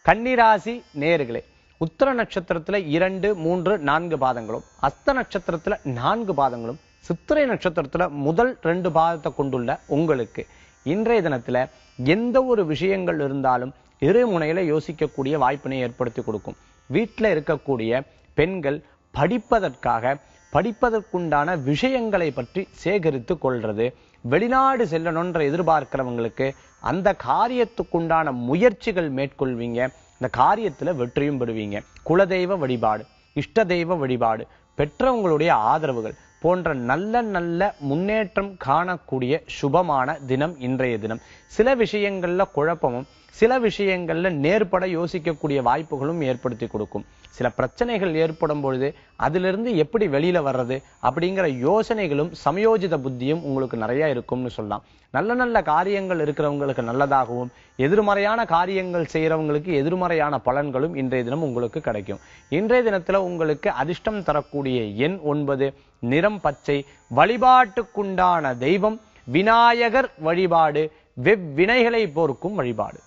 கன்னிராசி நேயர்களே, உத்தர நட்சத்திரத்துல 2, 3, 4 பாதங்களும், அஸ்த நட்சத்திரத்துல 4 பாதங்களும், சித்திரை நட்சத்திரத்துல முதல் 2 பாதத்தை கொண்டுள்ள உங்களுக்கு இன்றைய தினத்துல எந்த ஒரு விஷயங்கள் இருந்தாலும் இருமுனையில யோசிக்கக்கூடிய வாய்ப்பினை ஏற்படுத்தி கொடுக்கும். வீட்டில் இருக்கக்கூடிய பெண்கள் படிப்பதற்குண்டான விஷயங்களை பற்றி சேகரித்து கொள்றது, வெளிநாடு செல்லணுன்ற எதிர்பார்க்கிறவங்களுக்கு அந்த காரியத்துக்குண்டான முயற்சிகள் மேற்கொள்வீங்க. இந்த காரியத்துல வெற்றியும் பெறுவீங்க. குலதெய்வ வழிபாடு, இஷ்ட தெய்வ வழிபாடு, பெற்றவங்களுடைய ஆதரவுகள் போன்ற நல்ல நல்ல முன்னேற்றம் காணக்கூடிய சுபமான தினம் இன்றைய தினம். சில விஷயங்கள்ல குழப்பமும், சில விஷயங்கள்ல நேர்பட யோசிக்கக்கூடிய வாய்ப்புகளும் ஏற்படுத்தி கொடுக்கும். சில பிரச்சனைகள் ஏற்படும் பொழுது அதிலிருந்து எப்படி வெளியில வர்றது அப்படிங்கிற யோசனைகளும் சமயோஜித புத்தியும் உங்களுக்கு நிறைய இருக்கும்னு சொல்லலாம். நல்ல நல்ல காரியங்கள் இருக்கிறவங்களுக்கு நல்லதாகவும், எதிர்மறையான காரியங்கள் செய்யறவங்களுக்கு எதிர்மறையான பலன்களும் இன்றைய தினம் உங்களுக்கு கிடைக்கும். இன்றைய தினத்துல உங்களுக்கு அதிர்ஷ்டம் தரக்கூடிய எண் 9, நிறம் பச்சை, வழிபாட்டுக்குண்டான தெய்வம் விநாயகர் வழிபாடு, வெவ்வினைகளை போர்க்கும் வழிபாடு.